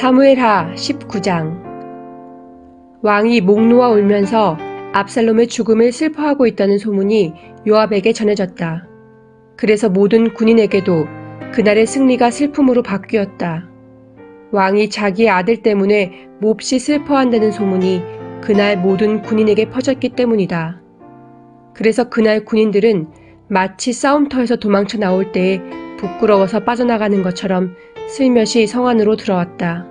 사무엘하 19장. 왕이 목 놓아 울면서 압살롬의 죽음을 슬퍼하고 있다는 소문이 요압에게 전해졌다. 그래서 모든 군인에게도 그날의 승리가 슬픔으로 바뀌었다. 왕이 자기의 아들 때문에 몹시 슬퍼한다는 소문이 그날 모든 군인에게 퍼졌기 때문이다. 그래서 그날 군인들은 마치 싸움터에서 도망쳐 나올 때에 부끄러워서 빠져나가는 것처럼 슬며시 성 안으로 들어왔다.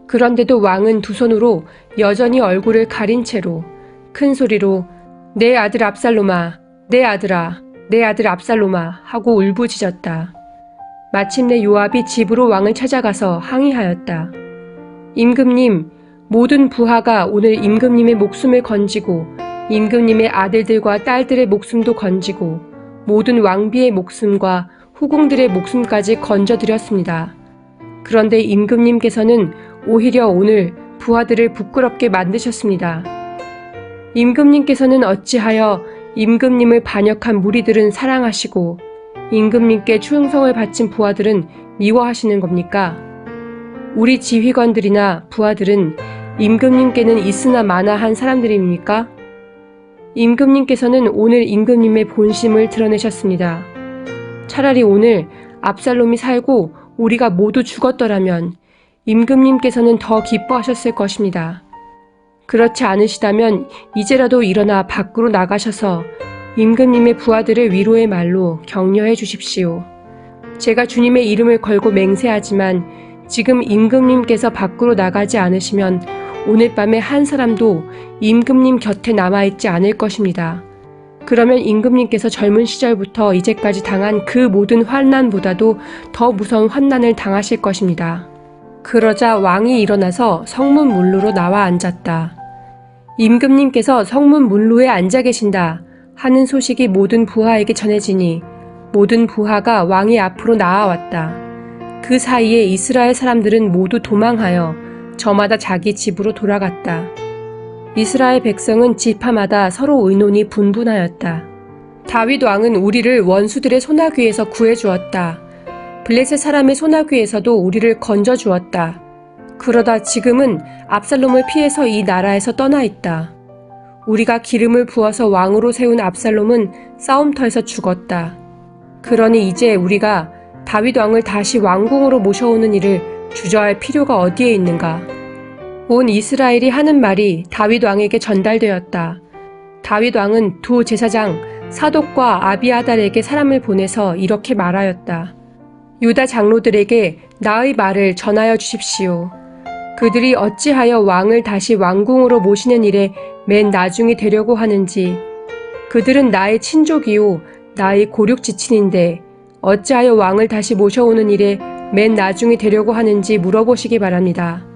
그런데도 왕은 두 손으로 여전히 얼굴을 가린 채로 큰 소리로 내 아들 압살롬아, 내 아들아, 내 아들 압살롬아 하고 울부짖었다. 마침내 요압이 집으로 왕을 찾아가서 항의하였다. 임금님, 모든 부하가 오늘 임금님의 목숨을 건지고 임금님의 아들들과 딸들의 목숨도 건지고 모든 왕비의 목숨과 후궁들의 목숨까지 건져드렸습니다. 그런데 임금님께서는 오히려 오늘 부하들을 부끄럽게 만드셨습니다. 임금님께서는 어찌하여 임금님을 반역한 무리들은 사랑하시고 임금님께 충성을 바친 부하들은 미워하시는 겁니까? 우리 지휘관들이나 부하들은 임금님께는 있으나 마나한 사람들입니까? 임금님께서는 오늘 임금님의 본심을 드러내셨습니다. 차라리 오늘 압살롬이 살고 우리가 모두 죽었더라면 임금님께서는 더 기뻐하셨을 것입니다. 그렇지 않으시다면 이제라도 일어나 밖으로 나가셔서 임금님의 부하들을 위로의 말로 격려해 주십시오. 제가 주님의 이름을 걸고 맹세하지만 지금 임금님께서 밖으로 나가지 않으시면 오늘 밤에 한 사람도 임금님 곁에 남아있지 않을 것입니다. 그러면 임금님께서 젊은 시절부터 이제까지 당한 그 모든 환난보다도 더 무서운 환난을 당하실 것입니다. 그러자 왕이 일어나서 성문 문루로 나와 앉았다. 임금님께서 성문 문루에 앉아 계신다 하는 소식이 모든 부하에게 전해지니 모든 부하가 왕의 앞으로 나아왔다. 그 사이에 이스라엘 사람들은 모두 도망하여 저마다 자기 집으로 돌아갔다. 이스라엘 백성은 지파마다 서로 의논이 분분하였다. 다윗 왕은 우리를 원수들의 소나귀에서 구해주었다. 블레셋 사람의 소나귀에서도 우리를 건져주었다. 그러다 지금은 압살롬을 피해서 이 나라에서 떠나 있다. 우리가 기름을 부어서 왕으로 세운 압살롬은 싸움터에서 죽었다. 그러니 이제 우리가 다윗 왕을 다시 왕궁으로 모셔오는 일을 주저할 필요가 어디에 있는가? 온 이스라엘이 하는 말이 다윗 왕에게 전달되었다. 다윗 왕은 두 제사장 사독과 아비아달에게 사람을 보내서 이렇게 말하였다. 유다 장로들에게 나의 말을 전하여 주십시오. 그들이 어찌하여 왕을 다시 왕궁으로 모시는 일에 맨 나중이 되려고 하는지. 그들은 나의 친족이요 나의 고륙지친인데 어찌하여 왕을 다시 모셔오는 일에 맨 나중이 되려고 하는지 물어보시기 바랍니다.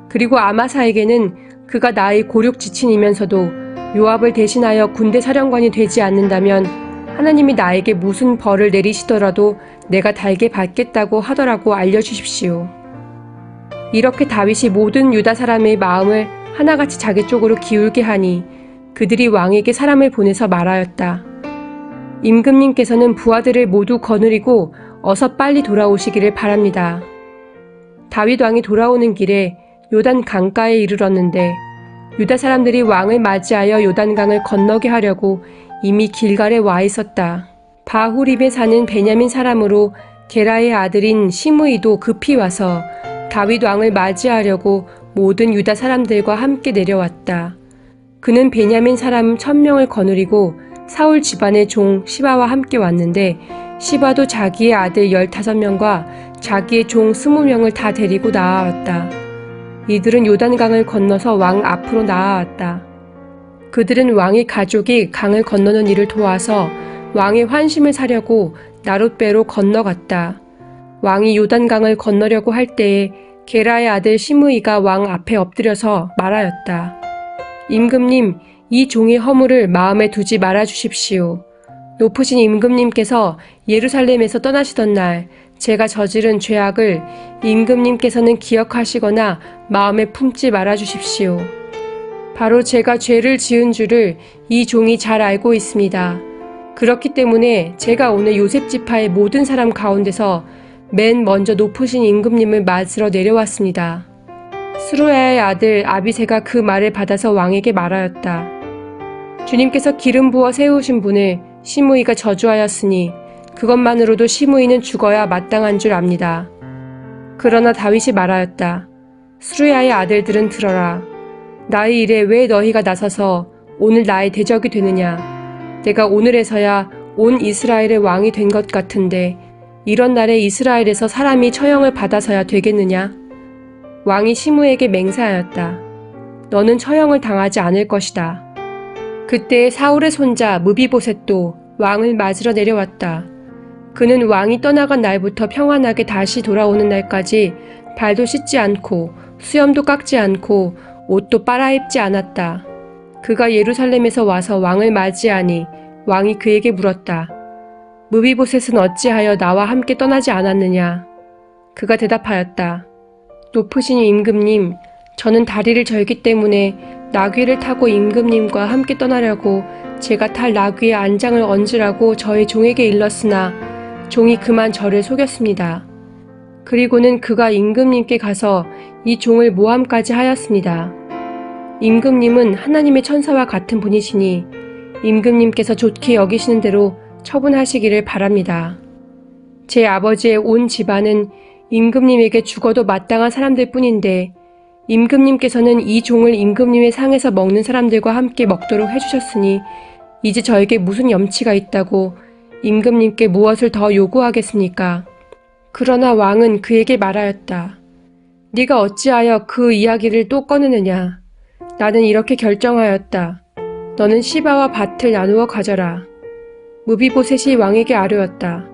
그리고 아마사에게는 그가 나의 고륙지친이면서도 요압을 대신하여 군대 사령관이 되지 않는다면 하나님이 나에게 무슨 벌을 내리시더라도 내가 달게 받겠다고 하더라고 알려주십시오. 이렇게 다윗이 모든 유다 사람의 마음을 하나같이 자기 쪽으로 기울게 하니 그들이 왕에게 사람을 보내서 말하였다. 임금님께서는 부하들을 모두 거느리고 어서 빨리 돌아오시기를 바랍니다. 다윗 왕이 돌아오는 길에 요단 강가에 이르렀는데 유다 사람들이 왕을 맞이하여 요단강을 건너게 하려고 이미 길갈에 와 있었다. 바후림에 사는 베냐민 사람으로 게라의 아들인 시므이도 급히 와서 다윗 왕을 맞이하려고 모든 유다 사람들과 함께 내려왔다. 그는 베냐민 사람 1000명을 거느리고 사울 집안의 종 시바와 함께 왔는데 시바도 자기의 아들 15명과 자기의 종 20명을 다 데리고 나아왔다. 이들은 요단강을 건너서 왕 앞으로 나아왔다. 그들은 왕의 가족이 강을 건너는 일을 도와서 왕의 환심을 사려고 나룻배로 건너갔다. 왕이 요단강을 건너려고 할 때에 게라의 아들 시므이가 왕 앞에 엎드려서 말하였다. 임금님, 이 종의 허물을 마음에 두지 말아 주십시오. 높으신 임금님께서 예루살렘에서 떠나시던 날 제가 저지른 죄악을 임금님께서는 기억하시거나 마음에 품지 말아 주십시오. 바로 제가 죄를 지은 줄을 이 종이 잘 알고 있습니다. 그렇기 때문에 제가 오늘 요셉 지파의 모든 사람 가운데서 맨 먼저 높으신 임금님을 맞으러 내려왔습니다. 스루야의 아들 아비새가 그 말을 받아서 왕에게 말하였다. 주님께서 기름 부어 세우신 분을 시므이가 저주하였으니 그것만으로도 시므이는 죽어야 마땅한 줄 압니다. 그러나 다윗이 말하였다. 스루야의 아들들은 들어라. 나의 일에 왜 너희가 나서서 오늘 나의 대적이 되느냐. 내가 오늘에서야 온 이스라엘의 왕이 된 것 같은데 이런 날에 이스라엘에서 사람이 처형을 받아서야 되겠느냐. 왕이 시므에게 맹세하였다. 너는 처형을 당하지 않을 것이다. 그때 사울의 손자 무비보셋도 왕을 맞으러 내려왔다. 그는 왕이 떠나간 날부터 평안하게 다시 돌아오는 날까지 발도 씻지 않고 수염도 깎지 않고 옷도 빨아입지 않았다. 그가 예루살렘에서 와서 왕을 맞이하니 왕이 그에게 물었다. 무비보셋은 어찌하여 나와 함께 떠나지 않았느냐? 그가 대답하였다. 높으신 임금님, 저는 다리를 절기 때문에 나귀를 타고 임금님과 함께 떠나려고 제가 탈 나귀의 안장을 얹으라고 저의 종에게 일렀으나 종이 그만 저를 속였습니다. 그리고는 그가 임금님께 가서 이 종을 모함까지 하였습니다. 임금님은 하나님의 천사와 같은 분이시니 임금님께서 좋게 여기시는 대로 처분하시기를 바랍니다. 제 아버지의 온 집안은 임금님에게 죽어도 마땅한 사람들 뿐인데 임금님께서는 이 종을 임금님의 상에서 먹는 사람들과 함께 먹도록 해주셨으니 이제 저에게 무슨 염치가 있다고 임금님께 무엇을 더 요구하겠습니까? 그러나 왕은 그에게 말하였다. 네가 어찌하여 그 이야기를 또 꺼내느냐? 나는 이렇게 결정하였다. 너는 시바와 밭을 나누어 가져라. 무비보셋이 왕에게 아뢰었다.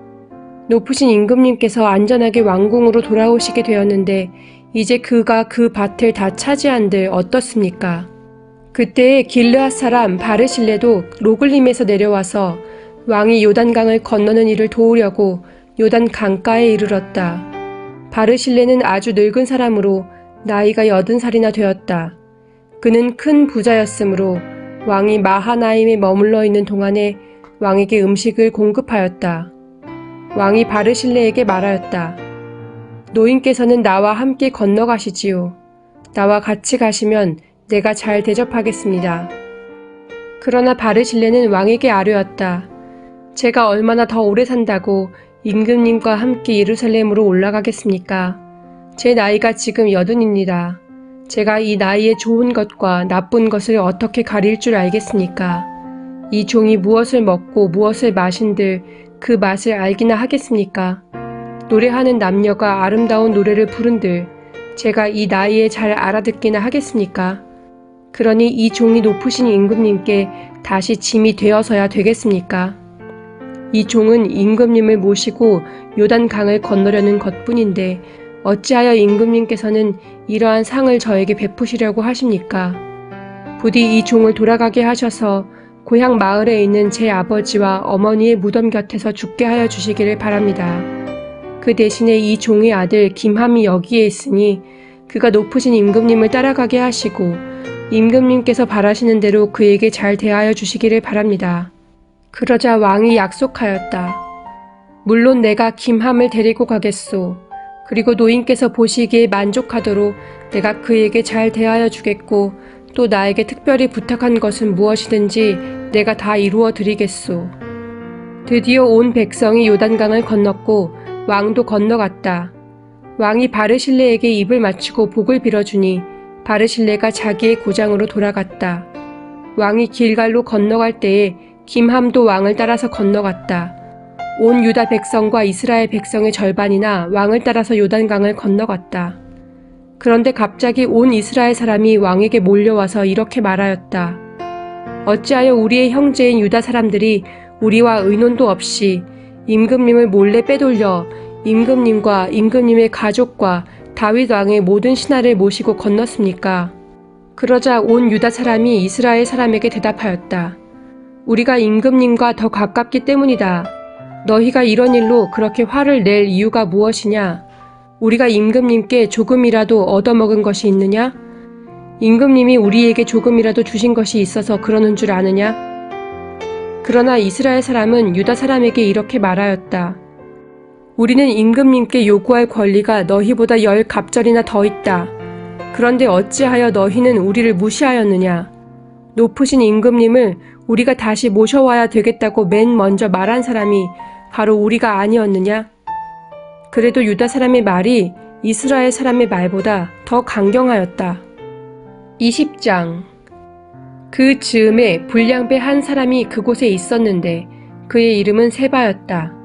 높으신 임금님께서 안전하게 왕궁으로 돌아오시게 되었는데 이제 그가 그 밭을 다 차지한들 어떻습니까? 그때에 길르앗 사람 바르실레도 로글림에서 내려와서 왕이 요단강을 건너는 일을 도우려고 요단 강가에 이르렀다. 바르실레는 아주 늙은 사람으로 나이가 80살이나 되었다. 그는 큰 부자였으므로 왕이 마하나임에 머물러 있는 동안에 왕에게 음식을 공급하였다. 왕이 바르실레에게 말하였다. 노인께서는 나와 함께 건너가시지요. 나와 같이 가시면 내가 잘 대접하겠습니다. 그러나 바르실레는 왕에게 아뢰었다. 제가 얼마나 더 오래 산다고 임금님과 함께 예루살렘으로 올라가겠습니까? 제 나이가 지금 80입니다. 제가 이 나이에 좋은 것과 나쁜 것을 어떻게 가릴 줄 알겠습니까? 이 종이 무엇을 먹고 무엇을 마신들 그 맛을 알기나 하겠습니까? 노래하는 남녀가 아름다운 노래를 부른들 제가 이 나이에 잘 알아듣기나 하겠습니까? 그러니 이 종이 높으신 임금님께 다시 짐이 되어서야 되겠습니까? 이 종은 임금님을 모시고 요단강을 건너려는 것뿐인데 어찌하여 임금님께서는 이러한 상을 저에게 베푸시려고 하십니까? 부디 이 종을 돌아가게 하셔서 고향 마을에 있는 제 아버지와 어머니의 무덤 곁에서 죽게 하여 주시기를 바랍니다. 그 대신에 이 종의 아들 김함이 여기에 있으니 그가 높으신 임금님을 따라가게 하시고 임금님께서 바라시는 대로 그에게 잘 대하여 주시기를 바랍니다. 그러자 왕이 약속하였다. 물론 내가 김함을 데리고 가겠소. 그리고 노인께서 보시기에 만족하도록 내가 그에게 잘 대하여 주겠고 또 나에게 특별히 부탁한 것은 무엇이든지 내가 다 이루어 드리겠소. 드디어 온 백성이 요단강을 건넜고 왕도 건너갔다. 왕이 바르실레에게 입을 맞추고 복을 빌어주니 바르실레가 자기의 고장으로 돌아갔다. 왕이 길갈로 건너갈 때에 김함도 왕을 따라서 건너갔다. 온 유다 백성과 이스라엘 백성의 절반이나 왕을 따라서 요단강을 건너갔다. 그런데 갑자기 온 이스라엘 사람이 왕에게 몰려와서 이렇게 말하였다. 어찌하여 우리의 형제인 유다 사람들이 우리와 의논도 없이 임금님을 몰래 빼돌려 임금님과 임금님의 가족과 다윗 왕의 모든 신하를 모시고 건넜습니까? 그러자 온 유다 사람이 이스라엘 사람에게 대답하였다. 우리가 임금님과 더 가깝기 때문이다. 너희가 이런 일로 그렇게 화를 낼 이유가 무엇이냐? 우리가 임금님께 조금이라도 얻어먹은 것이 있느냐? 임금님이 우리에게 조금이라도 주신 것이 있어서 그러는 줄 아느냐? 그러나 이스라엘 사람은 유다 사람에게 이렇게 말하였다. 우리는 임금님께 요구할 권리가 너희보다 10갑절이나 더 있다. 그런데 어찌하여 너희는 우리를 무시하였느냐? 높으신 임금님을 우리가 다시 모셔와야 되겠다고 맨 먼저 말한 사람이 바로 우리가 아니었느냐? 그래도 유다 사람의 말이 이스라엘 사람의 말보다 더 강경하였다. 20장. 그 즈음에 불량배 한 사람이 그곳에 있었는데 그의 이름은 세바였다.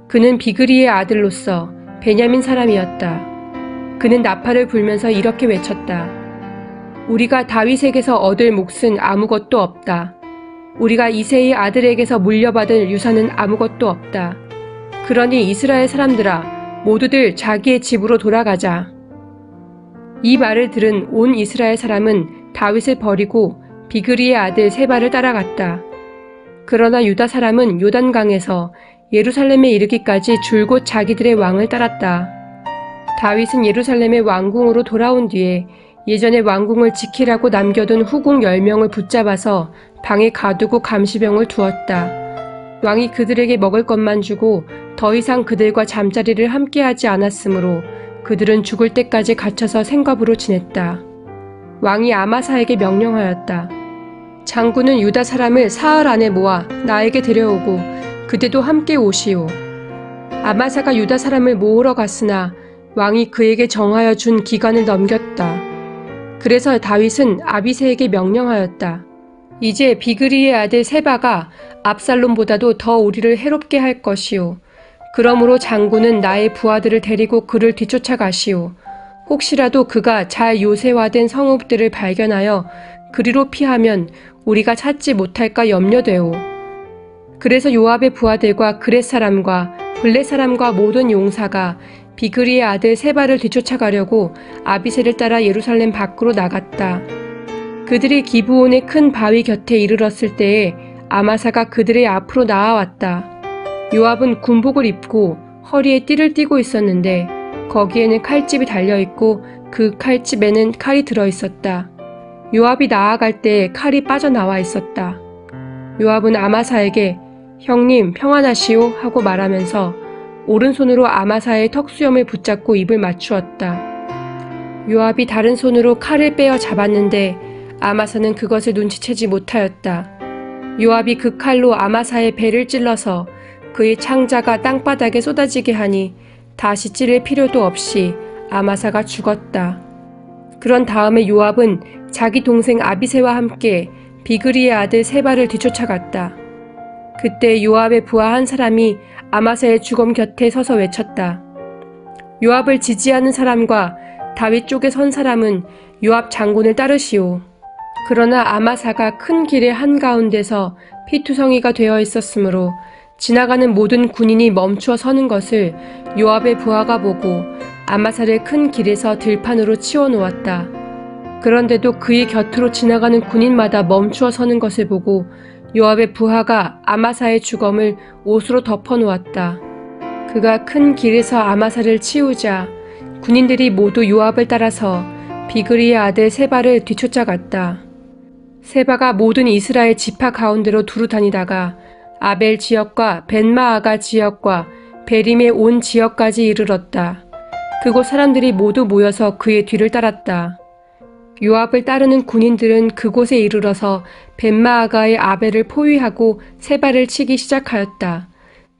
그는 비그리의 아들로서 베냐민 사람이었다. 그는 나팔을 불면서 이렇게 외쳤다. 우리가 다윗에게서 얻을 몫은 아무것도 없다. 우리가 이새의 아들에게서 물려받을 유산은 아무것도 없다. 그러니 이스라엘 사람들아, 모두들 자기의 집으로 돌아가자. 이 말을 들은 온 이스라엘 사람은 다윗을 버리고 비그리의 아들 세바를 따라갔다. 그러나 유다 사람은 요단강에서 예루살렘에 이르기까지 줄곧 자기들의 왕을 따랐다. 다윗은 예루살렘의 왕궁으로 돌아온 뒤에 예전에 왕궁을 지키라고 남겨둔 후궁 10명을 붙잡아서 방에 가두고 감시병을 두었다. 왕이 그들에게 먹을 것만 주고 더 이상 그들과 잠자리를 함께하지 않았으므로 그들은 죽을 때까지 갇혀서 생겁으로 지냈다. 왕이 아마사에게 명령하였다. 장군은 유다 사람을 사흘 안에 모아 나에게 데려오고 그대도 함께 오시오. 아마사가 유다 사람을 모으러 갔으나 왕이 그에게 정하여 준 기간을 넘겼다. 그래서 다윗은 아비새에게 명령하였다. 이제 비그리의 아들 세바가 압살롬보다도 더 우리를 해롭게 할 것이오. 그러므로 장군은 나의 부하들을 데리고 그를 뒤쫓아가시오. 혹시라도 그가 잘 요새화된 성읍들을 발견하여 그리로 피하면 우리가 찾지 못할까 염려되오. 그래서 요압의 부하들과 그렛 사람과 블렛 사람과 모든 용사가 비그리의 아들 세바를 뒤쫓아가려고 아비새를 따라 예루살렘 밖으로 나갔다. 그들이 기브온의 큰 바위 곁에 이르렀을 때에 아마사가 그들의 앞으로 나아왔다. 요압은 군복을 입고 허리에 띠를 띠고 있었는데 거기에는 칼집이 달려있고 그 칼집에는 칼이 들어있었다. 요압이 나아갈 때 칼이 빠져나와 있었다. 요압은 아마사에게 형님 평안하시오 하고 말하면서 오른손으로 아마사의 턱수염을 붙잡고 입을 맞추었다. 요압이 다른 손으로 칼을 빼어 잡았는데 아마사는 그것을 눈치채지 못하였다. 요압이 그 칼로 아마사의 배를 찔러서 그의 창자가 땅바닥에 쏟아지게 하니 다시 찌를 필요도 없이 아마사가 죽었다. 그런 다음에 요압은 자기 동생 아비새와 함께 비그리의 아들 세바를 뒤쫓아갔다. 그때 요압의 부하 한 사람이 아마사의 주검 곁에 서서 외쳤다. 요압을 지지하는 사람과 다윗 쪽에 선 사람은 요압 장군을 따르시오. 그러나 아마사가 큰 길의 한가운데서 피투성이가 되어 있었으므로 지나가는 모든 군인이 멈추어 서는 것을 요압의 부하가 보고 아마사를 큰 길에서 들판으로 치워 놓았다. 그런데도 그의 곁으로 지나가는 군인마다 멈추어 서는 것을 보고 요압의 부하가 아마사의 주검을 옷으로 덮어 놓았다. 그가 큰 길에서 아마사를 치우자 군인들이 모두 요압을 따라서 비그리의 아들 세바를 뒤쫓아갔다. 세바가 모든 이스라엘 지파 가운데로 두루 다니다가 아벨 지역과 벤마아가 지역과 베림의 온 지역까지 이르렀다. 그곳 사람들이 모두 모여서 그의 뒤를 따랐다. 요압을 따르는 군인들은 그곳에 이르러서 벤마아가의 아벨을 포위하고 세바를 치기 시작하였다.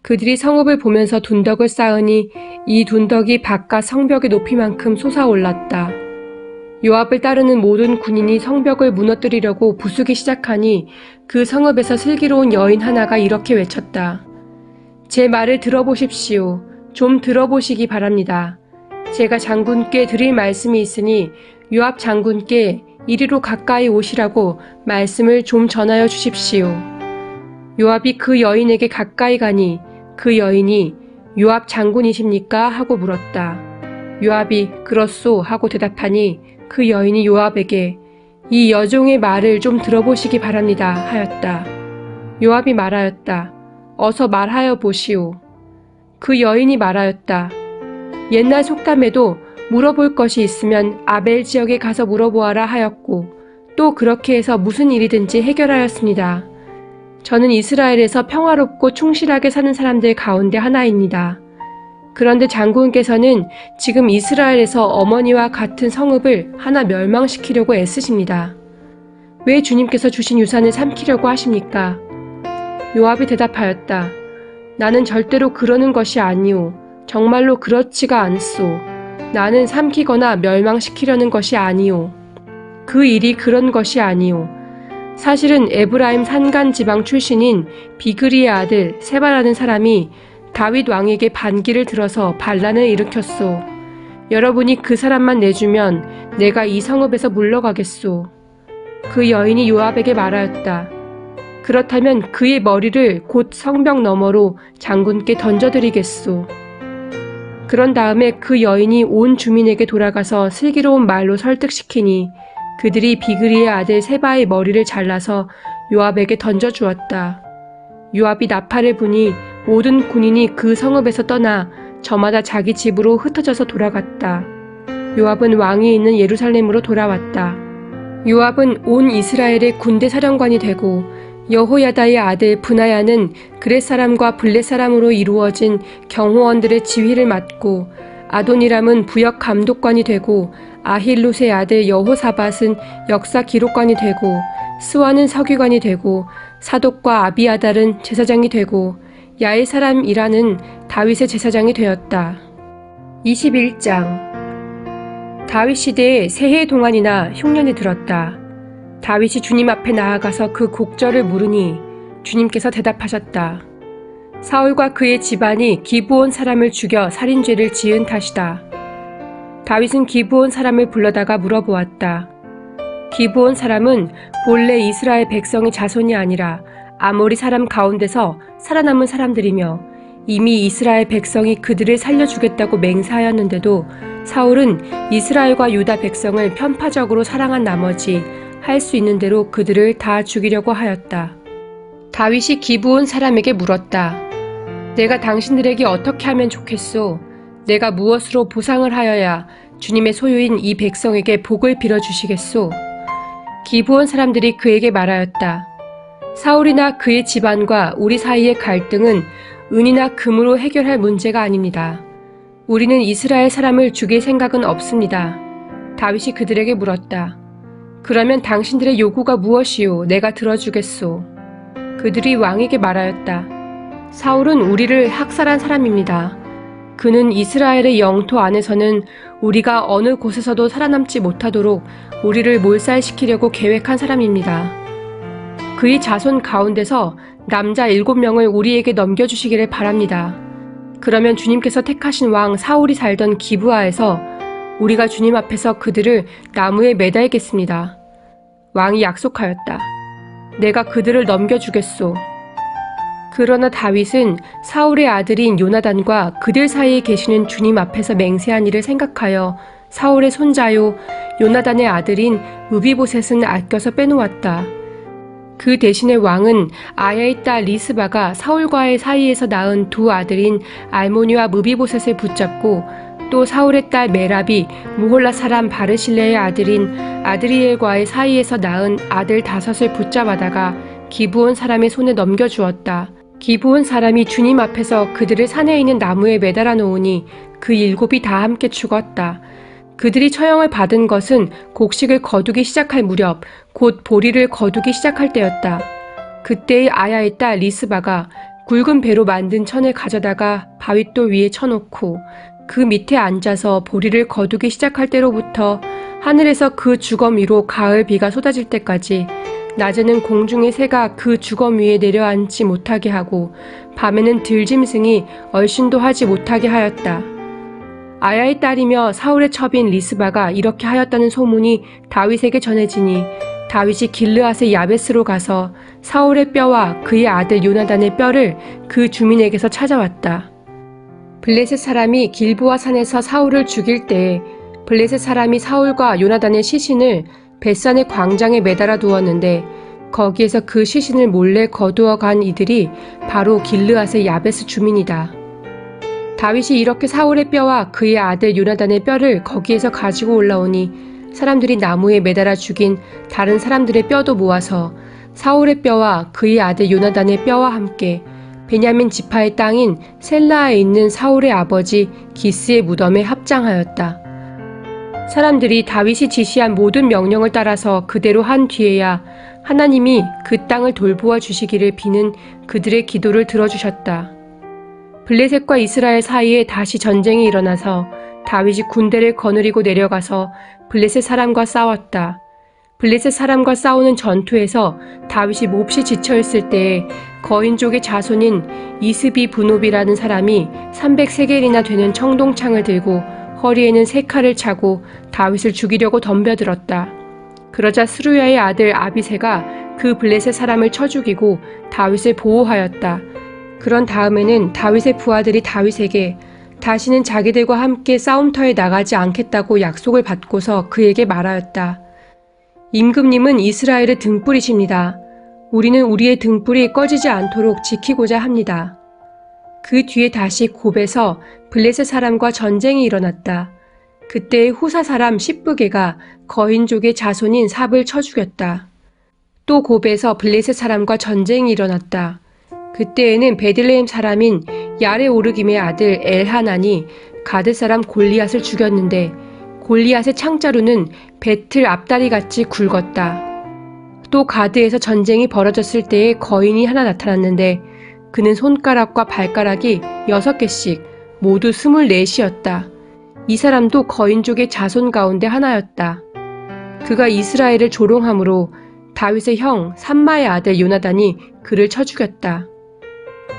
그들이 성읍을 보면서 둔덕을 쌓으니 이 둔덕이 바깥 성벽의 높이만큼 솟아올랐다. 요압을 따르는 모든 군인이 성벽을 무너뜨리려고 부수기 시작하니 그 성읍에서 슬기로운 여인 하나가 이렇게 외쳤다. 제 말을 들어보십시오. 좀 들어보시기 바랍니다. 제가 장군께 드릴 말씀이 있으니 요압 장군께 이리로 가까이 오시라고 말씀을 좀 전하여 주십시오. 요압이 그 여인에게 가까이 가니 그 여인이 요압 장군이십니까? 하고 물었다. 요압이 그렇소 하고 대답하니 그 여인이 요압에게 이 여종의 말을 좀 들어보시기 바랍니다 하였다. 요압이 말하였다. 어서 말하여 보시오. 그 여인이 말하였다. 옛날 속담에도 물어볼 것이 있으면 아벨 지역에 가서 물어보아라 하였고 또 그렇게 해서 무슨 일이든지 해결하였습니다. 저는 이스라엘에서 평화롭고 충실하게 사는 사람들 가운데 하나입니다. 그런데 장군께서는 지금 이스라엘에서 어머니와 같은 성읍을 하나 멸망시키려고 애쓰십니다. 왜 주님께서 주신 유산을 삼키려고 하십니까? 요압이 대답하였다. 나는 절대로 그러는 것이 아니오. 정말로 그렇지가 않소. 나는 삼키거나 멸망시키려는 것이 아니오. 그 일이 그런 것이 아니오. 사실은 에브라임 산간 지방 출신인 비그리의 아들 세바라는 사람이 다윗 왕에게 반기를 들어서 반란을 일으켰소. 여러분이 그 사람만 내주면 내가 이 성읍에서 물러가겠소. 그 여인이 요압에게 말하였다. 그렇다면 그의 머리를 곧 성벽 너머로 장군께 던져드리겠소. 그런 다음에 그 여인이 온 주민에게 돌아가서 슬기로운 말로 설득시키니 그들이 비그리의 아들 세바의 머리를 잘라서 요압에게 던져주었다. 요압이 나팔을 부니 모든 군인이 그 성읍에서 떠나 저마다 자기 집으로 흩어져서 돌아갔다. 요압은 왕이 있는 예루살렘으로 돌아왔다. 요압은 온 이스라엘의 군대 사령관이 되고 여호야다의 아들 브나야는 그렛 사람과 블렛 사람으로 이루어진 경호원들의 지휘를 맡고 아도니람은 부역 감독관이 되고 아힐롯의 아들 여호사밧은 역사 기록관이 되고 스와는 서기관이 되고 사독과 아비아달은 제사장이 되고 야의 사람 이라는 다윗의 제사장이 되었다. 21장 다윗 시대에 새해 동안이나 흉년이 들었다. 다윗이 주님 앞에 나아가서 그 곡절을 물으니 주님께서 대답하셨다. 사울과 그의 집안이 기브온 사람을 죽여 살인죄를 지은 탓이다. 다윗은 기브온 사람을 불러다가 물어보았다. 기브온 사람은 본래 이스라엘 백성의 자손이 아니라 아모리 사람 가운데서 살아남은 사람들이며 이미 이스라엘 백성이 그들을 살려주겠다고 맹세하였는데도 사울은 이스라엘과 유다 백성을 편파적으로 사랑한 나머지 할 수 있는 대로 그들을 다 죽이려고 하였다. 다윗이 기브온 사람에게 물었다. 내가 당신들에게 어떻게 하면 좋겠소? 내가 무엇으로 보상을 하여야 주님의 소유인 이 백성에게 복을 빌어주시겠소? 기브온 사람들이 그에게 말하였다. 사울이나 그의 집안과 우리 사이의 갈등은 은이나 금으로 해결할 문제가 아닙니다. 우리는 이스라엘 사람을 죽일 생각은 없습니다. 다윗이 그들에게 물었다. 그러면 당신들의 요구가 무엇이요? 내가 들어주겠소. 그들이 왕에게 말하였다. 사울은 우리를 학살한 사람입니다. 그는 이스라엘의 영토 안에서는 우리가 어느 곳에서도 살아남지 못하도록 우리를 몰살시키려고 계획한 사람입니다. 그의 자손 가운데서 남자 7명을 우리에게 넘겨주시기를 바랍니다. 그러면 주님께서 택하신 왕 사울이 살던 기브아에서 우리가 주님 앞에서 그들을 나무에 매달겠습니다. 왕이 약속하였다. 내가 그들을 넘겨주겠소. 그러나 다윗은 사울의 아들인 요나단과 그들 사이에 계시는 주님 앞에서 맹세한 일을 생각하여 사울의 손자요 요나단의 아들인 무비보셋은 아껴서 빼놓았다. 그 대신에 왕은 아야의 딸 리스바가 사울과의 사이에서 낳은 두 아들인 알모니와 무비보셋을 붙잡고 또 사울의 딸 메랍이 무홀라 사람 바르실레의 아들인 아드리엘과의 사이에서 낳은 아들 5을 붙잡아다가 기브온 사람의 손에 넘겨주었다. 기브온 사람이 주님 앞에서 그들을 산에 있는 나무에 매달아 놓으니 그 7이 다 함께 죽었다. 그들이 처형을 받은 것은 곡식을 거두기 시작할 무렵 곧 보리를 거두기 시작할 때였다. 그때의 아야의 딸 리스바가 굵은 배로 만든 천을 가져다가 바윗돌 위에 쳐놓고 그 밑에 앉아서 보리를 거두기 시작할 때로부터 하늘에서 그 주검 위로 가을 비가 쏟아질 때까지 낮에는 공중의 새가 그 주검 위에 내려앉지 못하게 하고 밤에는 들짐승이 얼씬도 하지 못하게 하였다. 아야의 딸이며 사울의 첩인 리스바가 이렇게 하였다는 소문이 다윗에게 전해지니 다윗이 길르앗의 야베스로 가서 사울의 뼈와 그의 아들 요나단의 뼈를 그 주민에게서 찾아왔다. 블레셋 사람이 길보아 산에서 사울을 죽일 때에 블레셋 사람이 사울과 요나단의 시신을 벳산의 광장에 매달아 두었는데 거기에서 그 시신을 몰래 거두어 간 이들이 바로 길르앗의 야베스 주민이다. 다윗이 이렇게 사울의 뼈와 그의 아들 요나단의 뼈를 거기에서 가지고 올라오니 사람들이 나무에 매달아 죽인 다른 사람들의 뼈도 모아서 사울의 뼈와 그의 아들 요나단의 뼈와 함께 베냐민 지파의 땅인 셀라에 있는 사울의 아버지 기스의 무덤에 합장하였다. 사람들이 다윗이 지시한 모든 명령을 따라서 그대로 한 뒤에야 하나님이 그 땅을 돌보아 주시기를 비는 그들의 기도를 들어주셨다. 블레셋과 이스라엘 사이에 다시 전쟁이 일어나서 다윗이 군대를 거느리고 내려가서 블레셋 사람과 싸웠다. 블레셋 사람과 싸우는 전투에서 다윗이 몹시 지쳐있을 때에 거인족의 자손인 이스비 브노비라는 사람이 300세겔이나 되는 청동창을 들고 허리에는 세 칼을 차고 다윗을 죽이려고 덤벼들었다. 그러자 스루야의 아들 아비새가 그 블레셋 사람을 쳐 죽이고 다윗을 보호하였다. 그런 다음에는 다윗의 부하들이 다윗에게 다시는 자기들과 함께 싸움터에 나가지 않겠다고 약속을 받고서 그에게 말하였다. 임금님은 이스라엘의 등불이십니다. 우리는 우리의 등불이 꺼지지 않도록 지키고자 합니다. 그 뒤에 다시 곱에서 블레셋 사람과 전쟁이 일어났다. 그때 후사 사람 시브게가 거인족의 자손인 삽을 쳐 죽였다. 또 곱에서 블레셋 사람과 전쟁이 일어났다. 그때에는 베들레헴 사람인 야레오르김의 아들 엘하난이 가드 사람 골리앗을 죽였는데 골리앗의 창자루는 배틀 앞다리같이 굵었다. 또 가드에서 전쟁이 벌어졌을 때에 거인이 하나 나타났는데 그는 손가락과 발가락이 6개씩 모두 24이었다. 이 사람도 거인족의 자손 가운데 하나였다. 그가 이스라엘을 조롱함으로 다윗의 형 삼마의 아들 요나단이 그를 쳐 죽였다.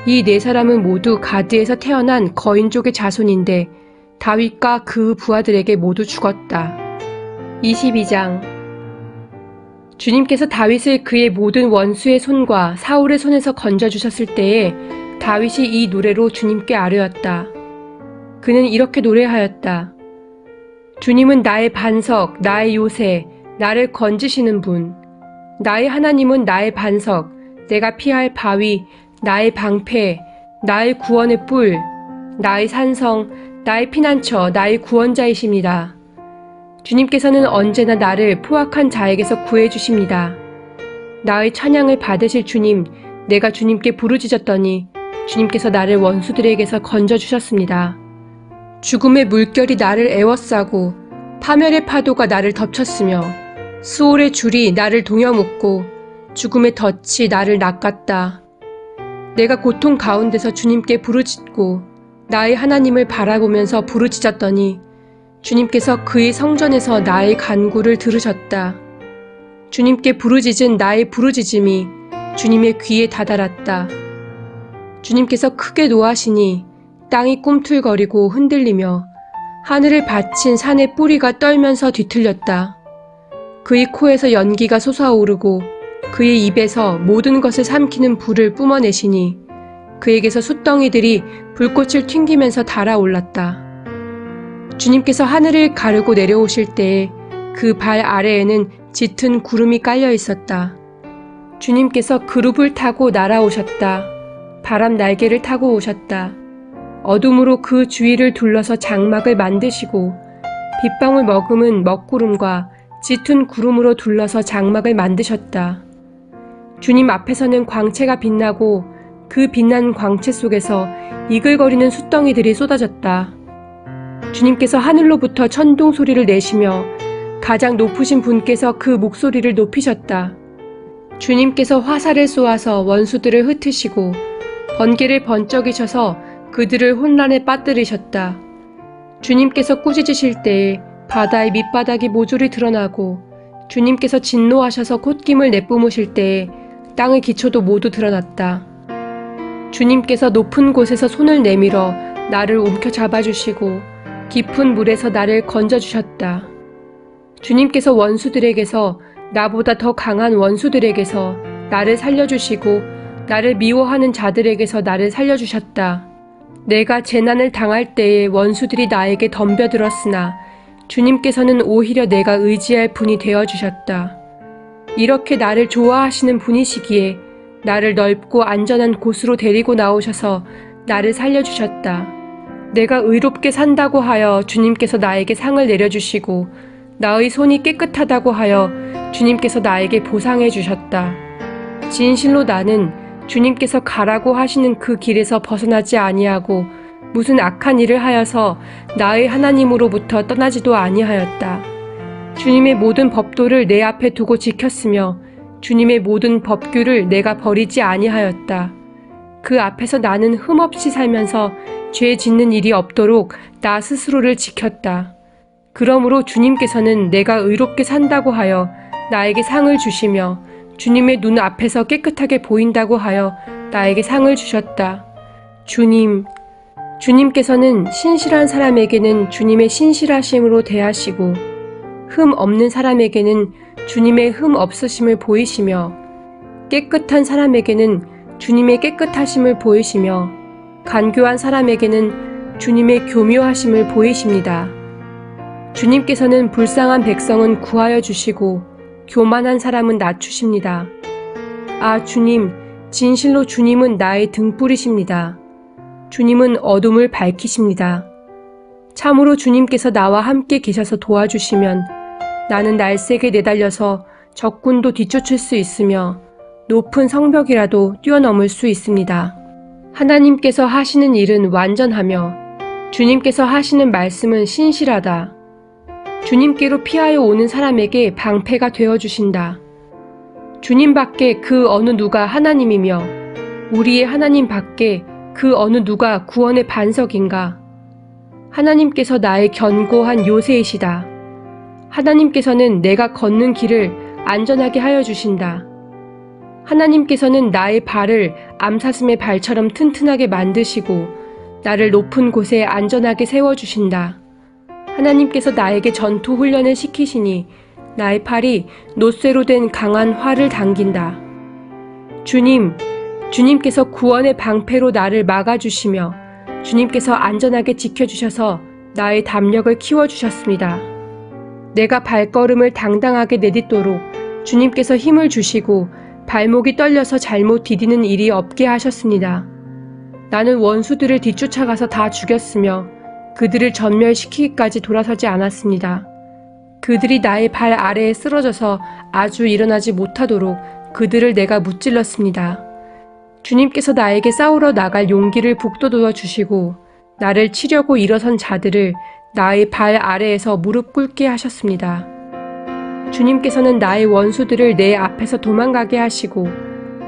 이 네 사람은 모두 가드에서 태어난 거인족의 자손인데 다윗과 그 부하들에게 모두 죽었다. 22장 주님께서 다윗을 그의 모든 원수의 손과 사울의 손에서 건져주셨을 때에 다윗이 이 노래로 주님께 아뢰었다. 그는 이렇게 노래하였다. 주님은 나의 반석, 나의 요새, 나를 건지시는 분. 나의 하나님은 나의 반석, 내가 피할 바위, 나의 방패, 나의 구원의 뿔, 나의 산성, 나의 피난처, 나의 구원자이십니다. 주님께서는 언제나 나를 포악한 자에게서 구해주십니다. 나의 찬양을 받으실 주님, 내가 주님께 부르짖었더니 주님께서 나를 원수들에게서 건져주셨습니다. 죽음의 물결이 나를 에워싸고 파멸의 파도가 나를 덮쳤으며 수올의 줄이 나를 동여묶고 죽음의 덫이 나를 낚았다. 내가 고통 가운데서 주님께 부르짖고 나의 하나님을 바라보면서 부르짖었더니 주님께서 그의 성전에서 나의 간구를 들으셨다. 주님께 부르짖은 나의 부르짖음이 주님의 귀에 다다랐다. 주님께서 크게 노하시니 땅이 꿈틀거리고 흔들리며 하늘을 받친 산의 뿌리가 떨면서 뒤틀렸다. 그의 코에서 연기가 솟아오르고 그의 입에서 모든 것을 삼키는 불을 뿜어내시니 그에게서 숫덩이들이 불꽃을 튕기면서 달아올랐다. 주님께서 하늘을 가르고 내려오실 때에 그 발 아래에는 짙은 구름이 깔려 있었다. 주님께서 그룹을 타고 날아오셨다. 바람 날개를 타고 오셨다. 어둠으로 그 주위를 둘러서 장막을 만드시고 빗방울 머금은 먹구름과 짙은 구름으로 둘러서 장막을 만드셨다. 주님 앞에서는 광채가 빛나고 그 빛난 광채 속에서 이글거리는 숫덩이들이 쏟아졌다. 주님께서 하늘로부터 천둥 소리를 내시며 가장 높으신 분께서 그 목소리를 높이셨다. 주님께서 화살을 쏘아서 원수들을 흩으시고 번개를 번쩍이셔서 그들을 혼란에 빠뜨리셨다. 주님께서 꾸짖으실 때에 바다의 밑바닥이 모조리 드러나고 주님께서 진노하셔서 콧김을 내뿜으실 때에 땅의 기초도 모두 드러났다. 주님께서 높은 곳에서 손을 내밀어 나를 움켜잡아주시고 깊은 물에서 나를 건져주셨다. 주님께서 원수들에게서 나보다 더 강한 원수들에게서 나를 살려주시고 나를 미워하는 자들에게서 나를 살려주셨다. 내가 재난을 당할 때에 원수들이 나에게 덤벼들었으나 주님께서는 오히려 내가 의지할 분이 되어주셨다. 이렇게 나를 좋아하시는 분이시기에 나를 넓고 안전한 곳으로 데리고 나오셔서 나를 살려주셨다. 내가 의롭게 산다고 하여 주님께서 나에게 상을 내려주시고 나의 손이 깨끗하다고 하여 주님께서 나에게 보상해 주셨다. 진실로 나는 주님께서 가라고 하시는 그 길에서 벗어나지 아니하고 무슨 악한 일을 하여서 나의 하나님으로부터 떠나지도 아니하였다. 주님의 모든 법도를 내 앞에 두고 지켰으며 주님의 모든 법규를 내가 버리지 아니하였다. 그 앞에서 나는 흠없이 살면서 죄 짓는 일이 없도록 나 스스로를 지켰다. 그러므로 주님께서는 내가 의롭게 산다고 하여 나에게 상을 주시며 주님의 눈 앞에서 깨끗하게 보인다고 하여 나에게 상을 주셨다. 주님께서는 신실한 사람에게는 주님의 신실하심으로 대하시고 흠 없는 사람에게는 주님의 흠 없으심을 보이시며 깨끗한 사람에게는 주님의 깨끗하심을 보이시며 간교한 사람에게는 주님의 교묘하심을 보이십니다. 주님께서는 불쌍한 백성은 구하여 주시고 교만한 사람은 낮추십니다. 아, 주님, 진실로 주님은 나의 등불이십니다. 주님은 어둠을 밝히십니다. 참으로 주님께서 나와 함께 계셔서 도와주시면 나는 날쌔게 내달려서 적군도 뒤쫓을 수 있으며 높은 성벽이라도 뛰어넘을 수 있습니다. 하나님께서 하시는 일은 완전하며 주님께서 하시는 말씀은 신실하다. 주님께로 피하여 오는 사람에게 방패가 되어주신다. 주님 밖에 그 어느 누가 하나님이며 우리의 하나님 밖에 그 어느 누가 구원의 반석인가? 하나님께서 나의 견고한 요새이시다. 하나님께서는 내가 걷는 길을 안전하게 하여 주신다. 하나님께서는 나의 발을 암사슴의 발처럼 튼튼하게 만드시고 나를 높은 곳에 안전하게 세워주신다. 하나님께서 나에게 전투 훈련을 시키시니 나의 팔이 놋쇠로 된 강한 활을 당긴다. 주님께서 구원의 방패로 나를 막아주시며 주님께서 안전하게 지켜주셔서 나의 담력을 키워주셨습니다. 내가 발걸음을 당당하게 내딛도록 주님께서 힘을 주시고 발목이 떨려서 잘못 디디는 일이 없게 하셨습니다. 나는 원수들을 뒤쫓아가서 다 죽였으며 그들을 전멸시키기까지 돌아서지 않았습니다. 그들이 나의 발 아래에 쓰러져서 아주 일어나지 못하도록 그들을 내가 무찔렀습니다. 주님께서 나에게 싸우러 나갈 용기를 북돋워 주시고 나를 치려고 일어선 자들을 나의 발 아래에서 무릎 꿇게 하셨습니다. 주님께서는 나의 원수들을 내 앞에서 도망가게 하시고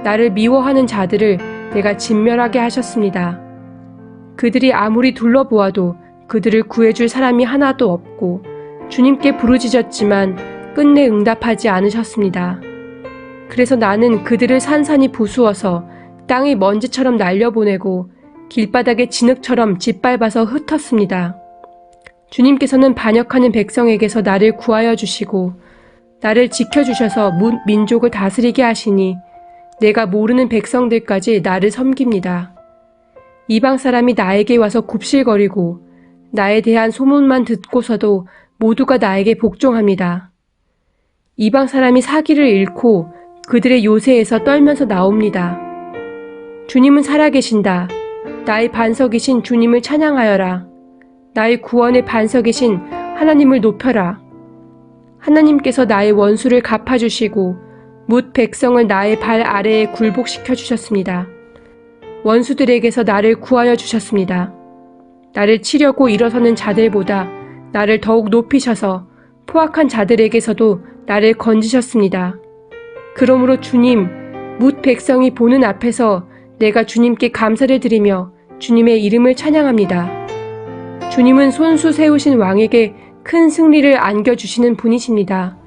나를 미워하는 자들을 내가 진멸하게 하셨습니다. 그들이 아무리 둘러보아도 그들을 구해줄 사람이 하나도 없고 주님께 부르짖었지만 끝내 응답하지 않으셨습니다. 그래서 나는 그들을 산산이 부수어서 땅의 먼지처럼 날려보내고 길바닥의 진흙처럼 짓밟아서 흩었습니다. 주님께서는 반역하는 백성에게서 나를 구하여 주시고 나를 지켜주셔서 민족을 다스리게 하시니 내가 모르는 백성들까지 나를 섬깁니다. 이방 사람이 나에게 와서 굽실거리고 나에 대한 소문만 듣고서도 모두가 나에게 복종합니다. 이방 사람이 사기를 잃고 그들의 요새에서 떨면서 나옵니다. 주님은 살아계신다. 나의 반석이신 주님을 찬양하여라. 나의 구원의 반석이신 하나님을 높여라. 하나님께서 나의 원수를 갚아주시고 뭇 백성을 나의 발 아래에 굴복시켜 주셨습니다. 원수들에게서 나를 구하여 주셨습니다. 나를 치려고 일어서는 자들보다 나를 더욱 높이셔서 포악한 자들에게서도 나를 건지셨습니다. 그러므로 주님, 뭇 백성이 보는 앞에서 내가 주님께 감사를 드리며 주님의 이름을 찬양합니다. 주님은 손수 세우신 왕에게 큰 승리를 안겨주시는 분이십니다.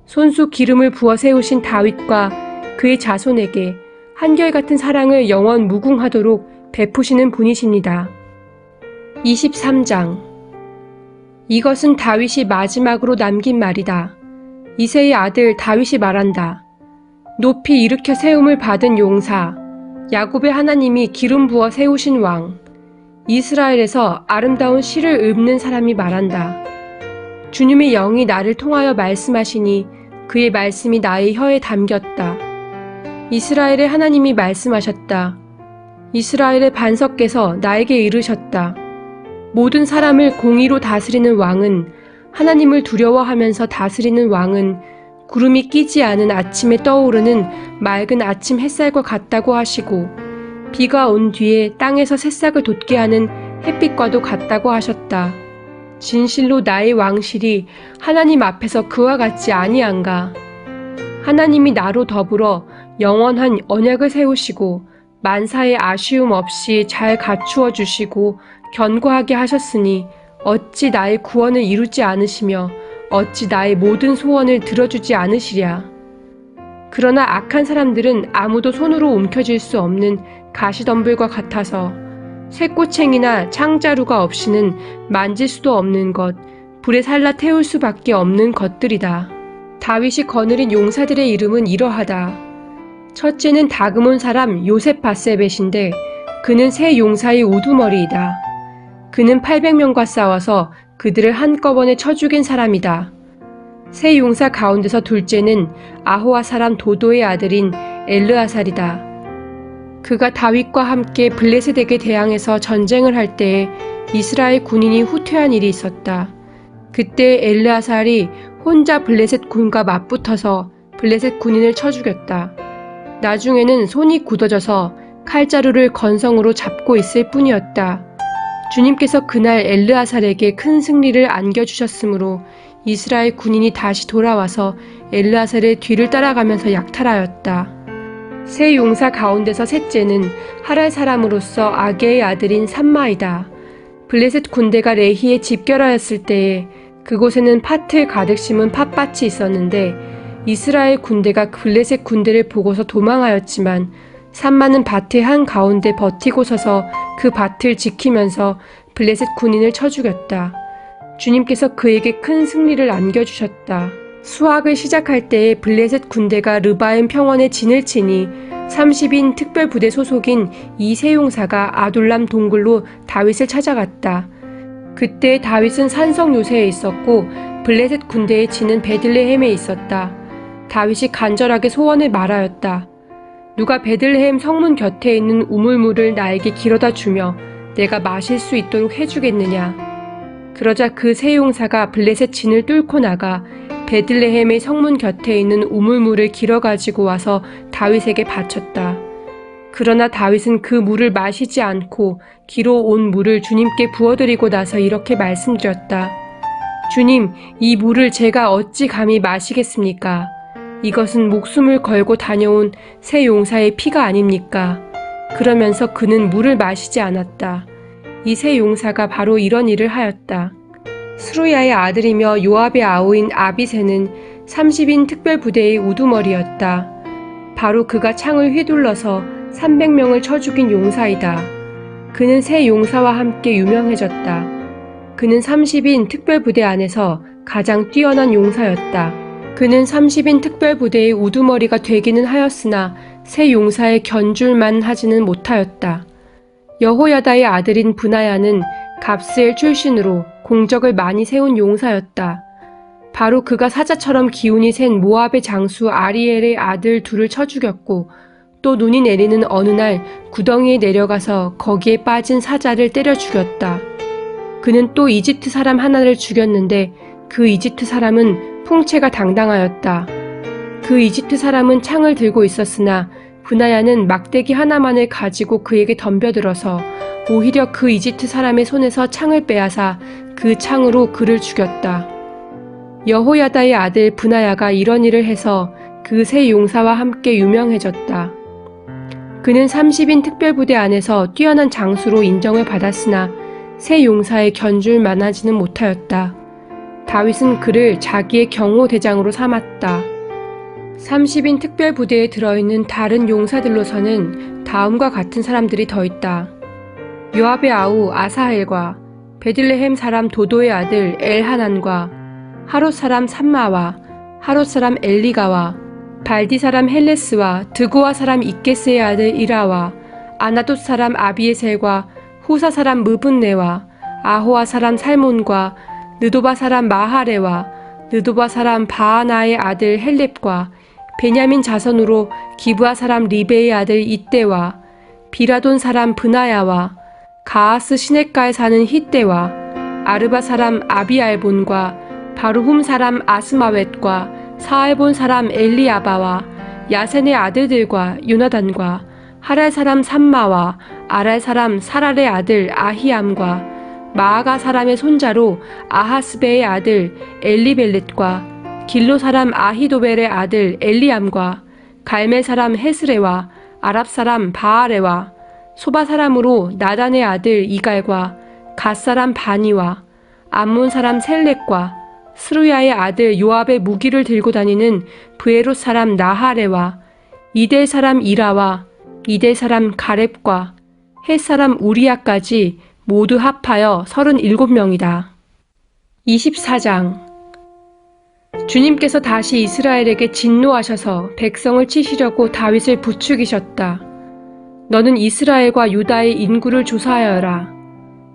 손수 기름을 부어 세우신 다윗과 그의 자손에게 한결같은 사랑을 영원 무궁하도록 베푸시는 분이십니다. 23장. 이것은 다윗이 마지막으로 남긴 말이다. 이새의 아들 다윗이 말한다. 높이 일으켜 세움을 받은 용사, 야곱의 하나님이 기름 부어 세우신 왕, 이스라엘에서 아름다운 시를 읊는 사람이 말한다. 주님의 영이 나를 통하여 말씀하시니 그의 말씀이 나의 혀에 담겼다. 이스라엘의 하나님이 말씀하셨다. 이스라엘의 반석께서 나에게 이르셨다. 모든 사람을 공의로 다스리는 왕은, 하나님을 두려워하면서 다스리는 왕은 구름이 끼지 않은 아침에 떠오르는 맑은 아침 햇살과 같다고 하시고 비가 온 뒤에 땅에서 새싹을 돋게 하는 햇빛과도 같다고 하셨다. 진실로 나의 왕실이 하나님 앞에서 그와 같지 아니한가. 하나님이 나로 더불어 영원한 언약을 세우시고 만사의 아쉬움 없이 잘 갖추어 주시고 견고하게 하셨으니 어찌 나의 구원을 이루지 않으시며 어찌 나의 모든 소원을 들어주지 않으시랴. 그러나 악한 사람들은 아무도 손으로 움켜쥘 수 없는 가시덤불과 같아서 쇠꼬챙이나 창자루가 없이는 만질 수도 없는 것, 불에 살라 태울 수밖에 없는 것들이다. 다윗이 거느린 용사들의 이름은 이러하다. 첫째는 다그몬 사람 요셉바세벳인데 그는 세 용사의 우두머리이다. 그는 800명과 싸워서 그들을 한꺼번에 쳐 죽인 사람이다. 세 용사 가운데서 둘째는 아호와 사람 도도의 아들인 엘르아살이다. 그가 다윗과 함께 블레셋에게 대항해서 전쟁을 할 때에 이스라엘 군인이 후퇴한 일이 있었다. 그때 엘르아살이 혼자 블레셋 군과 맞붙어서 블레셋 군인을 쳐 죽였다. 나중에는 손이 굳어져서 칼자루를 건성으로 잡고 있을 뿐이었다. 주님께서 그날 엘르아살에게 큰 승리를 안겨주셨으므로 이스라엘 군인이 다시 돌아와서 엘르아살의 뒤를 따라가면서 약탈하였다. 세 용사 가운데서 셋째는 하랄 사람으로서 아게의 아들인 삼마이다. 블레셋 군대가 레히에 집결하였을 때에 그곳에는 팥을 가득 심은 팥밭이 있었는데 이스라엘 군대가 블레셋 군대를 보고서 도망하였지만 삼마는 밭의 한가운데 버티고 서서 그 밭을 지키면서 블레셋 군인을 쳐 죽였다. 주님께서 그에게 큰 승리를 안겨주셨다. 수학을 시작할 때에 블레셋 군대가 르바임 평원에 진을 치니 30인 특별부대 소속인 이 세용사가 아둘람 동굴로 다윗을 찾아갔다. 그때 다윗은 산성 요새에 있었고 블레셋 군대의 진은 베들레헴에 있었다. 다윗이 간절하게 소원을 말하였다. 누가 베들레헴 성문 곁에 있는 우물물을 나에게 길어다 주며 내가 마실 수 있도록 해주겠느냐. 그러자 그 세용사가 블레셋 진을 뚫고 나가 베들레헴의 성문 곁에 있는 우물물을 길어 가지고 와서 다윗에게 바쳤다. 그러나 다윗은 그 물을 마시지 않고 길어 온 물을 주님께 부어드리고 나서 이렇게 말씀드렸다. 주님, 이 물을 제가 어찌 감히 마시겠습니까? 이것은 목숨을 걸고 다녀온 세 용사의 피가 아닙니까? 그러면서 그는 물을 마시지 않았다. 이 세 용사가 바로 이런 일을 하였다. 스루야의 아들이며 요압의 아우인 아비새는 30인 특별부대의 우두머리였다. 바로 그가 창을 휘둘러서 300명을 쳐 죽인 용사이다. 그는 세 용사와 함께 유명해졌다. 그는 30인 특별부대 안에서 가장 뛰어난 용사였다. 그는 30인 특별부대의 우두머리가 되기는 하였으나 세 용사의 견줄만 하지는 못하였다. 여호야다의 아들인 브나야는 갑스엘 출신으로 공적을 많이 세운 용사였다. 바로 그가 사자처럼 기운이 센 모압의 장수 아리엘의 아들 둘을 쳐 죽였고 또 눈이 내리는 어느 날 구덩이에 내려가서 거기에 빠진 사자를 때려 죽였다. 그는 또 이집트 사람 하나를 죽였는데 그 이집트 사람은 풍채가 당당하였다. 그 이집트 사람은 창을 들고 있었으나 브나야는 막대기 하나만을 가지고 그에게 덤벼들어서 오히려 그 이집트 사람의 손에서 창을 빼앗아 그 창으로 그를 죽였다. 여호야다의 아들 브나야가 이런 일을 해서 그 세 용사와 함께 유명해졌다. 그는 30인 특별부대 안에서 뛰어난 장수로 인정을 받았으나 세 용사의 견줄 만하지는 못하였다. 다윗은 그를 자기의 경호대장으로 삼았다. 30인 특별부대에 들어있는 다른 용사들로서는 다음과 같은 사람들이 더 있다. 요압의 아우 아사헬과 베들레헴 사람 도도의 아들 엘하난과 하롯 사람 삼마와 하롯 사람 엘리가와 발디 사람 헬레스와 드고아 사람 이게스의 아들 이라와 아나돗 사람 아비에셀과 후사 사람 무분네와 아호아 사람 살몬과 느도바 사람 마하레와 느도바 사람 바하나의 아들 헬렙과 베냐민 자손으로 기브아 사람 리베의 아들 이때와 비라돈 사람 브나야와 가하스 시냇가에 사는 히때와 아르바 사람 아비알본과 바루훔 사람 아스마웻과 사알본 사람 엘리아바와 야센의 아들들과 요나단과 하랄 사람 삼마와 아랄 사람 사랄의 아들 아히암과 마아가 사람의 손자로 아하스베의 아들 엘리벨렛과 길로 사람 아히도벨의 아들 엘리암과 갈멜 사람 헤스레와 아랍 사람 바아레와 소바 사람으로 나단의 아들 이갈과 갓 사람 바니와 암몬 사람 셀렉과 스루야의 아들 요압의 무기를 들고 다니는 브에롯 사람 나하레와 이델 사람 이라와 이델 사람 가렙과 헷 사람 우리야까지 모두 합하여 37명이다. 24장. 주님께서 다시 이스라엘에게 진노하셔서 백성을 치시려고 다윗을 부추기셨다. 너는 이스라엘과 유다의 인구를 조사하여라.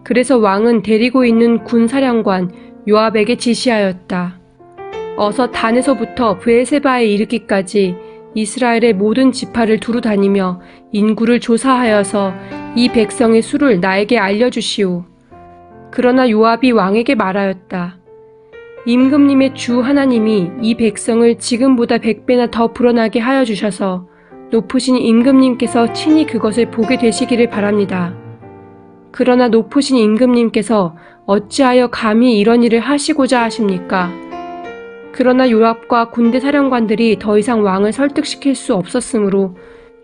그래서 왕은 데리고 있는 군사령관 요압에게 지시하였다. 어서 단에서부터 브에세바에 이르기까지 이스라엘의 모든 지파를 두루 다니며 인구를 조사하여서 이 백성의 수를 나에게 알려주시오. 그러나 요압이 왕에게 말하였다. 임금님의 주 하나님이 이 백성을 지금보다 100배나 더 불어나게 하여 주셔서 높으신 임금님께서 친히 그것을 보게 되시기를 바랍니다. 그러나 높으신 임금님께서 어찌하여 감히 이런 일을 하시고자 하십니까? 그러나 요압과 군대 사령관들이 더 이상 왕을 설득시킬 수 없었으므로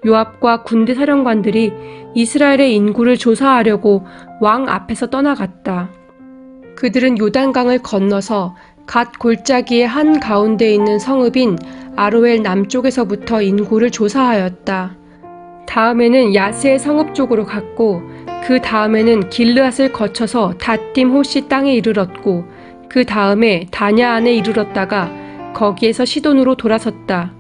요압과 군대 사령관들이 이스라엘의 인구를 조사하려고 왕 앞에서 떠나갔다. 그들은 요단강을 건너서 갓 골짜기의 한 가운데 있는 성읍인 아로엘 남쪽에서부터 인구를 조사하였다. 다음에는 야스의 성읍 쪽으로 갔고 그 다음에는 길르앗을 거쳐서 다딤 호시 땅에 이르렀고 그 다음에 다냐 안에 이르렀다가 거기에서 시돈으로 돌아섰다.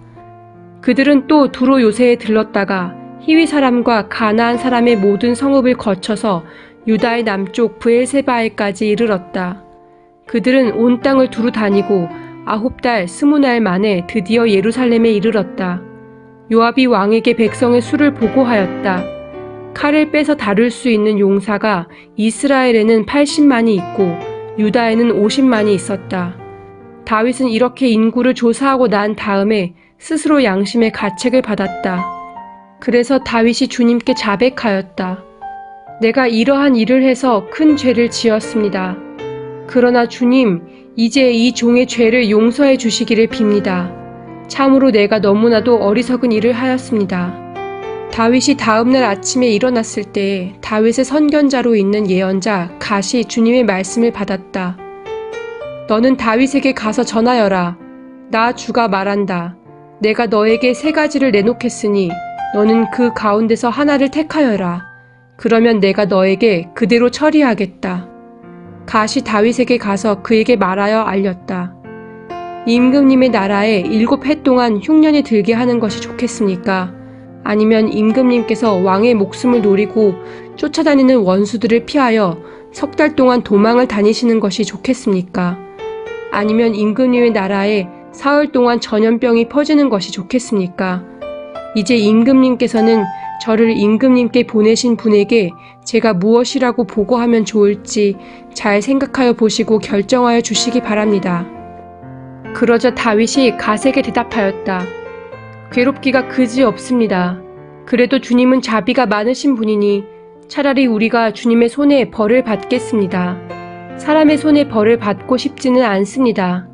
그들은 또 두로 요새에 들렀다가 히위 사람과 가나안 사람의 모든 성읍을 거쳐서 유다의 남쪽 브엘세바에까지 이르렀다. 그들은 온 땅을 두루 다니고 9달 20날 만에 드디어 예루살렘에 이르렀다. 요압이 왕에게 백성의 수를 보고하였다. 칼을 빼서 다룰 수 있는 용사가 이스라엘에는 80만이 있고 유다에는 50만이 있었다. 다윗은 이렇게 인구를 조사하고 난 다음에 스스로 양심의 가책을 받았다. 그래서 다윗이 주님께 자백하였다. 내가 이러한 일을 해서 큰 죄를 지었습니다. 그러나 주님, 이제 이 종의 죄를 용서해 주시기를 빕니다. 참으로 내가 너무나도 어리석은 일을 하였습니다. 다윗이 다음날 아침에 일어났을 때 다윗의 선견자로 있는 예언자 갓이 주님의 말씀을 받았다. 너는 다윗에게 가서 전하여라. 나 주가 말한다. 내가 너에게 3가지를 내놓겠으니 너는 그 가운데서 하나를 택하여라. 그러면 내가 너에게 그대로 처리하겠다. 갓이 다윗에게 가서 그에게 말하여 알렸다. 임금님의 나라에 7해 동안 흉년이 들게 하는 것이 좋겠습니까? 아니면 임금님께서 왕의 목숨을 노리고 쫓아다니는 원수들을 피하여 3달 동안 도망을 다니시는 것이 좋겠습니까? 아니면 임금님의 나라에 사흘 동안 전염병이 퍼지는 것이 좋겠습니까? 이제 임금님께서는 저를 임금님께 보내신 분에게 제가 무엇이라고 보고하면 좋을지 잘 생각하여 보시고 결정하여 주시기 바랍니다. 그러자 다윗이 갓에게 대답하였다. 괴롭기가 그지 없습니다. 그래도 주님은 자비가 많으신 분이니 차라리 우리가 주님의 손에 벌을 받겠습니다. 사람의 손에 벌을 받고 싶지는 않습니다.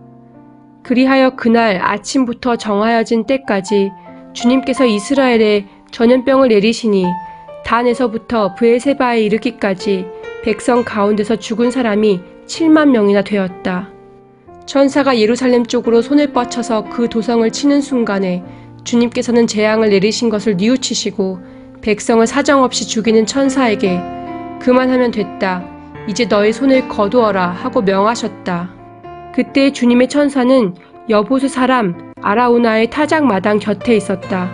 그리하여 그날 아침부터 정하여진 때까지 주님께서 이스라엘에 전염병을 내리시니 단에서부터 브엘세바에 이르기까지 백성 가운데서 죽은 사람이 7만 명이나 되었다. 천사가 예루살렘 쪽으로 손을 뻗쳐서 그 도성을 치는 순간에 주님께서는 재앙을 내리신 것을 뉘우치시고 백성을 사정없이 죽이는 천사에게 그만하면 됐다. 이제 너의 손을 거두어라 하고 명하셨다. 그때 주님의 천사는 여보스 사람 아라우나의 타작 마당 곁에 있었다.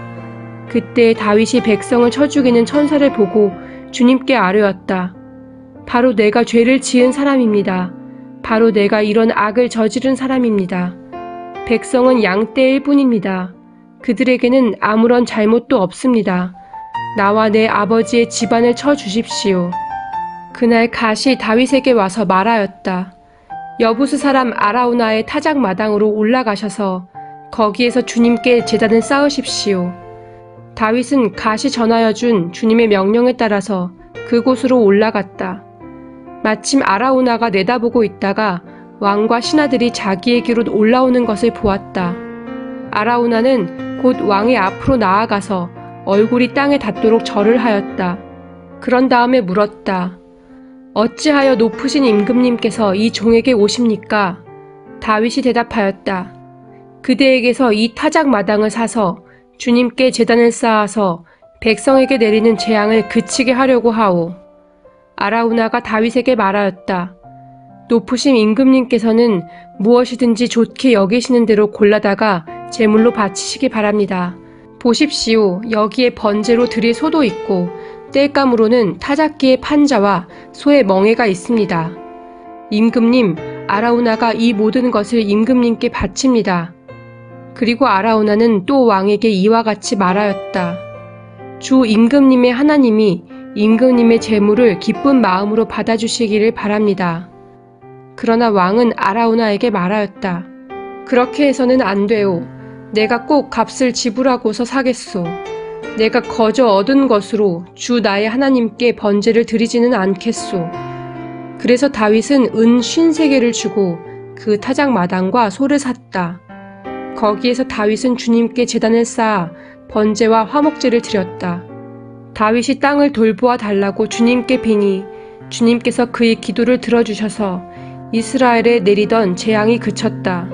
그때 다윗이 백성을 쳐 죽이는 천사를 보고 주님께 아뢰었다. 바로 내가 죄를 지은 사람입니다. 바로 내가 이런 악을 저지른 사람입니다. 백성은 양떼일 뿐입니다. 그들에게는 아무런 잘못도 없습니다. 나와 내 아버지의 집안을 쳐 주십시오. 그날 갓이 다윗에게 와서 말하였다. 여부스 사람 아라우나의 타작 마당으로 올라가셔서 거기에서 주님께 제단을 쌓으십시오. 다윗은 갓이 전하여 준 주님의 명령에 따라서 그곳으로 올라갔다. 마침 아라우나가 내다보고 있다가 왕과 신하들이 자기에게로 올라오는 것을 보았다. 아라우나는 곧 왕의 앞으로 나아가서 얼굴이 땅에 닿도록 절을 하였다. 그런 다음에 물었다. 어찌하여 높으신 임금님께서 이 종에게 오십니까? 다윗이 대답하였다. 그대에게서 이 타작 마당을 사서 주님께 제단을 쌓아서 백성에게 내리는 재앙을 그치게 하려고 하오. 아라우나가 다윗에게 말하였다. 높으신 임금님께서는 무엇이든지 좋게 여기시는 대로 골라다가 제물로 바치시기 바랍니다. 보십시오. 여기에 번제로 드릴 소도 있고 땔감으로는 타작기의 판자와 소의 멍에가 있습니다. 임금님, 아라우나가 이 모든 것을 임금님께 바칩니다. 그리고 아라우나는 또 왕에게 이와 같이 말하였다. 주 임금님의 하나님이 임금님의 제물을 기쁜 마음으로 받아주시기를 바랍니다. 그러나 왕은 아라우나에게 말하였다. 그렇게 해서는 안 돼요. 내가 꼭 값을 지불하고서 사겠소. 내가 거저 얻은 것으로 주 나의 하나님께 번제를 드리지는 않겠소. 그래서 다윗은 은 53개를 주고 그 타작 마당과 소를 샀다. 거기에서 다윗은 주님께 제단을 쌓아 번제와 화목제를 드렸다. 다윗이 땅을 돌보아 달라고 주님께 비니 주님께서 그의 기도를 들어주셔서 이스라엘에 내리던 재앙이 그쳤다.